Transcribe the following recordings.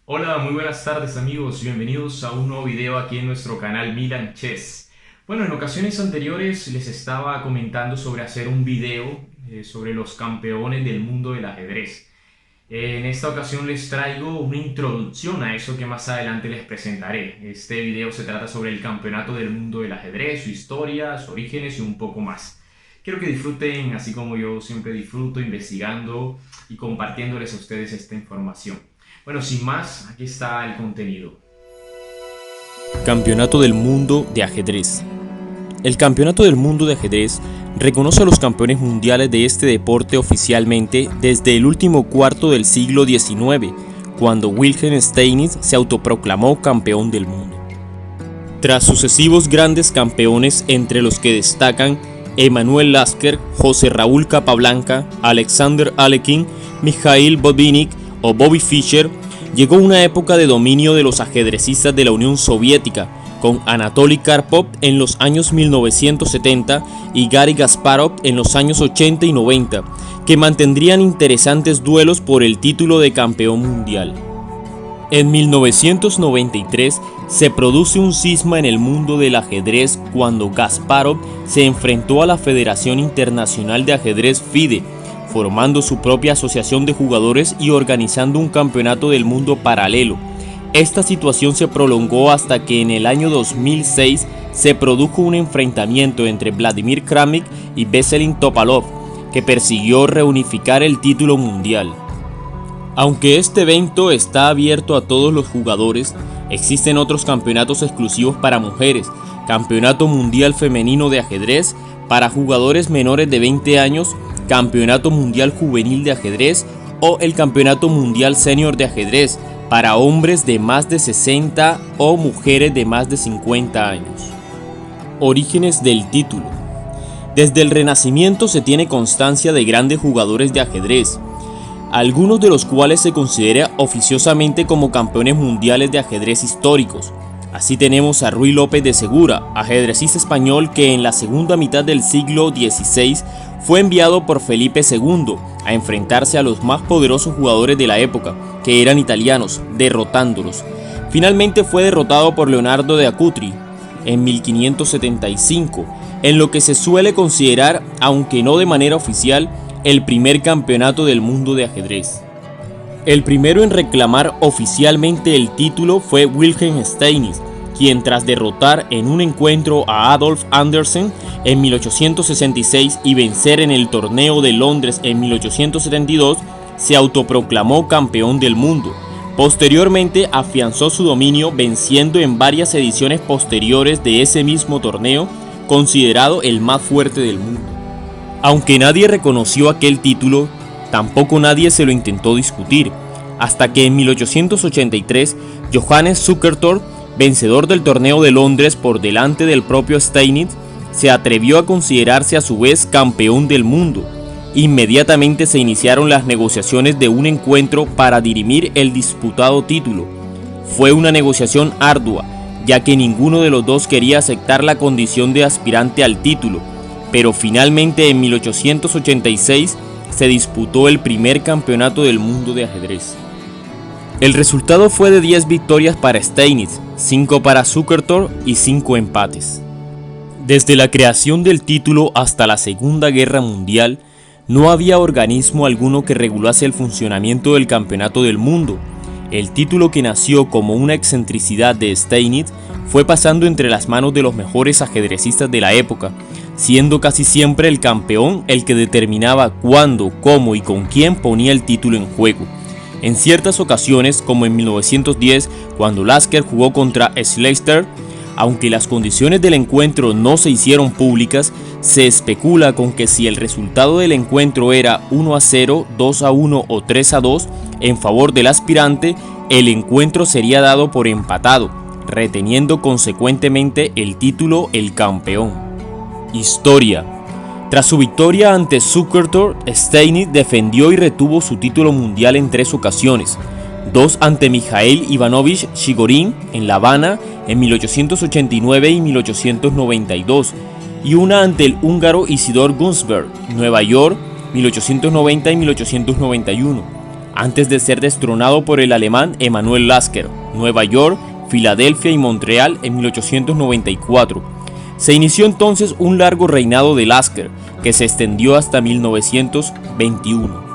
Hola, muy buenas tardes amigos, bienvenidos a un nuevo video aquí en nuestro canal Milan Chess. Bueno, en ocasiones anteriores les estaba comentando sobre hacer un video sobre los campeones del mundo del ajedrez. En esta ocasión les traigo una introducción a eso que más adelante les presentaré. Este video se trata sobre el campeonato del mundo del ajedrez, su historia, sus orígenes y un poco más. Quiero que disfruten, así como yo siempre disfruto, investigando y compartiéndoles a ustedes esta información. Bueno, sin más, aquí está el contenido. Campeonato del Mundo de Ajedrez. El Campeonato del Mundo de Ajedrez reconoce a los campeones mundiales de este deporte oficialmente desde el último cuarto del siglo XIX, cuando Wilhelm Steinitz se autoproclamó campeón del mundo. Tras sucesivos grandes campeones, entre los que destacan Emanuel Lasker, José Raúl Capablanca, Alexander Alekhine, Mikhail Botvinnik o Bobby Fischer, llegó una época de dominio de los ajedrecistas de la Unión Soviética, con Anatoly Karpov en los años 1970 y Garry Kasparov en los años 80 y 90, que mantendrían interesantes duelos por el título de campeón mundial. En 1993 se produce un cisma en el mundo del ajedrez cuando Kasparov se enfrentó a la Federación Internacional de Ajedrez FIDE, formando su propia asociación de jugadores y organizando un campeonato del mundo paralelo. Esta situación se prolongó hasta que en el año 2006 se produjo un enfrentamiento entre Vladimir Kramnik y Veselin Topalov, que persiguió reunificar el título mundial. Aunque este evento está abierto a todos los jugadores, existen otros campeonatos exclusivos para mujeres, Campeonato Mundial Femenino de Ajedrez para jugadores menores de 20 años, Campeonato Mundial Juvenil de Ajedrez o el Campeonato Mundial Senior de Ajedrez para hombres de más de 60 o mujeres de más de 50 años. Orígenes del título. Desde el Renacimiento se tiene constancia de grandes jugadores de ajedrez, algunos de los cuales se considera oficiosamente como campeones mundiales de ajedrez históricos. Así tenemos a Ruy López de Segura, ajedrecista español que en la segunda mitad del siglo XVI fue enviado por Felipe II a enfrentarse a los más poderosos jugadores de la época, que eran italianos, derrotándolos. Finalmente fue derrotado por Leonardo de Acutri en 1575, en lo que se suele considerar, aunque no de manera oficial, el primer campeonato del mundo de ajedrez. El primero en reclamar oficialmente el título fue Wilhelm Steinitz, quien tras derrotar en un encuentro a Adolf Anderssen en 1866 y vencer en el torneo de Londres en 1872, se autoproclamó campeón del mundo. Posteriormente afianzó su dominio venciendo en varias ediciones posteriores de ese mismo torneo, considerado el más fuerte del mundo. Aunque nadie reconoció aquel título, tampoco nadie se lo intentó discutir, hasta que en 1883 Johannes Zukertort, vencedor del torneo de Londres por delante del propio Steinitz, se atrevió a considerarse a su vez campeón del mundo. Inmediatamente se iniciaron las negociaciones de un encuentro para dirimir el disputado título. Fue una negociación ardua, ya que ninguno de los dos quería aceptar la condición de aspirante al título, pero finalmente en 1886 se disputó el primer campeonato del mundo de ajedrez. El resultado fue de 10 victorias para Steinitz, 5 para Zukertort y 5 empates. Desde la creación del título hasta la Segunda Guerra Mundial, no había organismo alguno que regulase el funcionamiento del campeonato del mundo. El título, que nació como una excentricidad de Steinitz, fue pasando entre las manos de los mejores ajedrecistas de la época, siendo casi siempre el campeón el que determinaba cuándo, cómo y con quién ponía el título en juego. En ciertas ocasiones, como en 1910, cuando Lasker jugó contra Schleicher, aunque las condiciones del encuentro no se hicieron públicas, se especula con que si el resultado del encuentro era 1-0, 2-1 o 3-2 en favor del aspirante, el encuentro sería dado por empatado, reteniendo consecuentemente el título el campeón. Historia. Tras su victoria ante Zukertort, Steinitz defendió y retuvo su título mundial en 3 ocasiones, 2 ante Mikhail Ivanovich Chigorin en La Habana en 1889 y 1892, y una ante el húngaro Isidor Gunsberg, Nueva York, 1890 y 1891. antes de ser destronado por el alemán Emanuel Lasker, Nueva York, Filadelfia y Montreal en 1894. Se inició entonces un largo reinado de Lasker, que se extendió hasta 1921.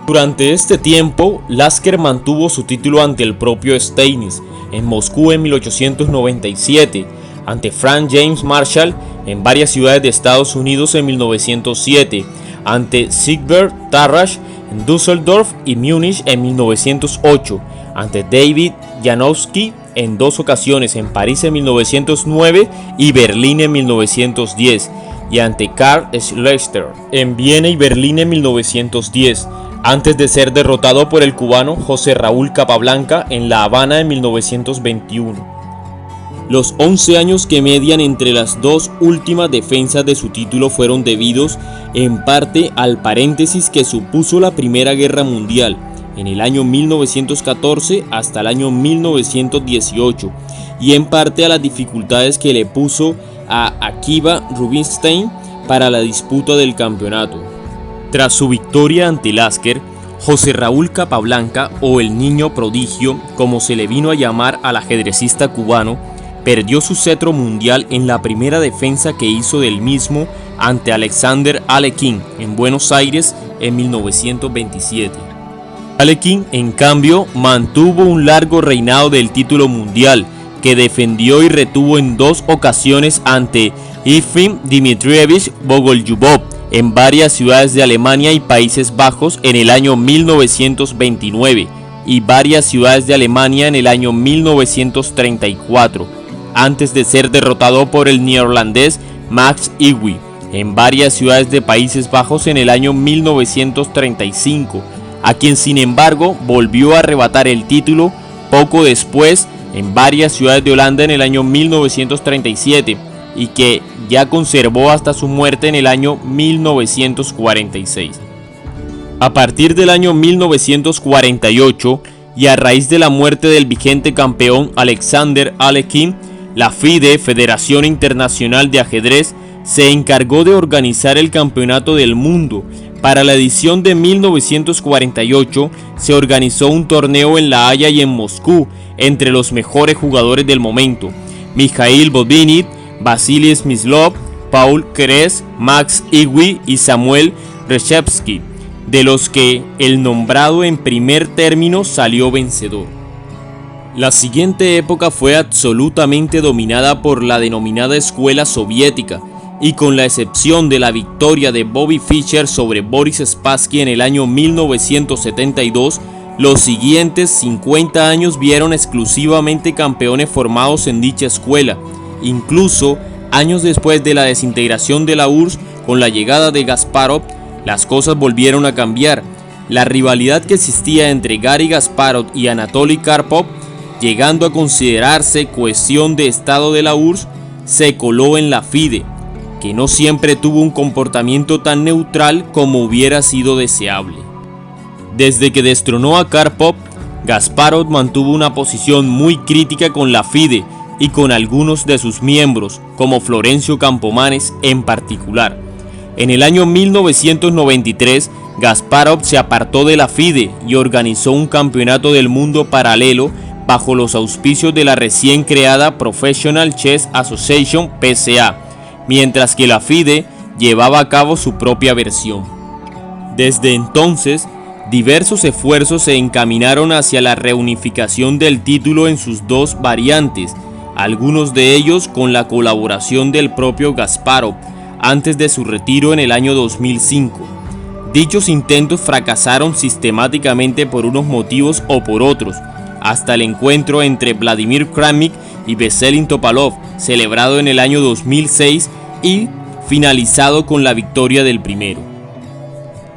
Durante este tiempo, Lasker mantuvo su título ante el propio Steinitz en Moscú en 1897, ante Frank James Marshall en varias ciudades de Estados Unidos en 1907, ante Siegbert Tarrasch en Düsseldorf y Múnich en 1908, ante David Janowski en 2 ocasiones en París en 1909 y Berlín en 1910, y ante Karl Schlechter en Viena y Berlín en 1910, antes de ser derrotado por el cubano José Raúl Capablanca en La Habana en 1921. Los 11 años que median entre las dos últimas defensas de su título fueron debidos en parte al paréntesis que supuso la Primera Guerra Mundial, en el año 1914 hasta el año 1918, y en parte a las dificultades que le puso a Akiva Rubinstein para la disputa del campeonato. Tras su victoria ante Lasker, José Raúl Capablanca, o el niño prodigio, como se le vino a llamar al ajedrecista cubano, perdió su cetro mundial en la primera defensa que hizo del mismo ante Alexander Alekhine en Buenos Aires en 1927. Alekhine, en cambio, mantuvo un largo reinado del título mundial, que defendió y retuvo en 2 ocasiones ante Efim Dmitrievich Bogolyubov en varias ciudades de Alemania y Países Bajos en el año 1929 y varias ciudades de Alemania en el año 1934, antes de ser derrotado por el neerlandés Max Iwi en varias ciudades de Países Bajos en el año 1935, a quien sin embargo volvió a arrebatar el título poco después en varias ciudades de Holanda en el año 1937 y que ya conservó hasta su muerte en el año 1946. A partir del año 1948 y a raíz de la muerte del vigente campeón Alexander Alekhine, la FIDE, Federación Internacional de Ajedrez, se encargó de organizar el Campeonato del Mundo. Para la edición de 1948 se organizó un torneo en La Haya y en Moscú entre los mejores jugadores del momento: Mikhail Botvinnik, Vasily Smyslov, Paul Keres, Max Iwi y Samuel Reshevsky, de los que el nombrado en primer término salió vencedor. La siguiente época fue absolutamente dominada por la denominada escuela soviética, y con la excepción de la victoria de Bobby Fischer sobre Boris Spassky en el año 1972, los siguientes 50 años vieron exclusivamente campeones formados en dicha escuela. Incluso años después de la desintegración de la URSS con la llegada de Kasparov, las cosas volvieron a cambiar. La rivalidad que existía entre Garry Kasparov y Anatoly Karpov, llegando a considerarse cohesión de estado de la URSS, se coló en la FIDE, que no siempre tuvo un comportamiento tan neutral como hubiera sido deseable. Desde que destronó a Karpov, Kasparov mantuvo una posición muy crítica con la FIDE y con algunos de sus miembros, como Florencio Campomanes en particular. En el año 1993, Kasparov se apartó de la FIDE y organizó un campeonato del mundo paralelo bajo los auspicios de la recién creada Professional Chess Association (PCA), mientras que la FIDE llevaba a cabo su propia versión. Desde entonces, diversos esfuerzos se encaminaron hacia la reunificación del título en sus 2 variantes, algunos de ellos con la colaboración del propio Kasparov antes de su retiro en el año 2005. Dichos intentos fracasaron sistemáticamente por unos motivos o por otros, hasta el encuentro entre Vladimir Kramnik y Veselin Topalov, celebrado en el año 2006 y finalizado con la victoria del primero.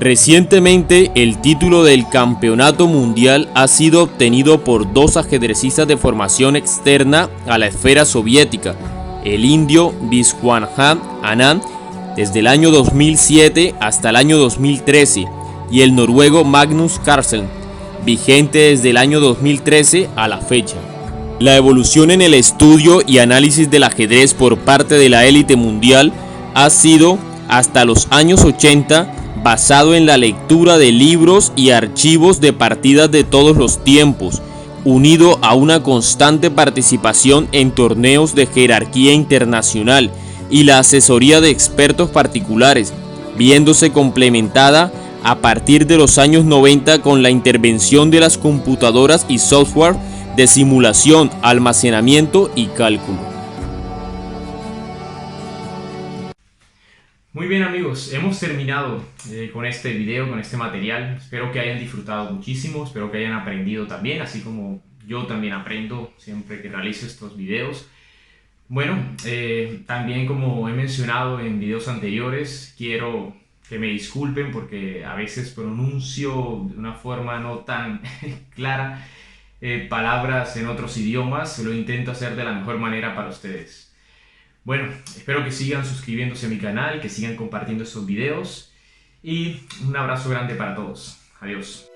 Recientemente, el título del Campeonato Mundial ha sido obtenido por 2 ajedrecistas de formación externa a la esfera soviética: el indio Viswanathan Anand desde el año 2007 hasta el año 2013 y el noruego Magnus Carlsen, vigente desde el año 2013 a la fecha. La evolución en el estudio y análisis del ajedrez por parte de la élite mundial ha sido, hasta los años 80, basado en la lectura de libros y archivos de partidas de todos los tiempos, unido a una constante participación en torneos de jerarquía internacional y la asesoría de expertos particulares, viéndose complementada a partir de los años 90 con la intervención de las computadoras y software de simulación, almacenamiento y cálculo. Muy bien amigos, hemos terminado con este video, con este material. Espero que hayan disfrutado muchísimo, espero que hayan aprendido también, así como yo también aprendo siempre que realizo estos videos. Bueno, también como he mencionado en videos anteriores, quiero que me disculpen porque a veces pronuncio de una forma no tan clara palabras en otros idiomas. Lo intento hacer de la mejor manera para ustedes. Bueno, espero que sigan suscribiéndose a mi canal, que sigan compartiendo estos videos y un abrazo grande para todos. Adiós.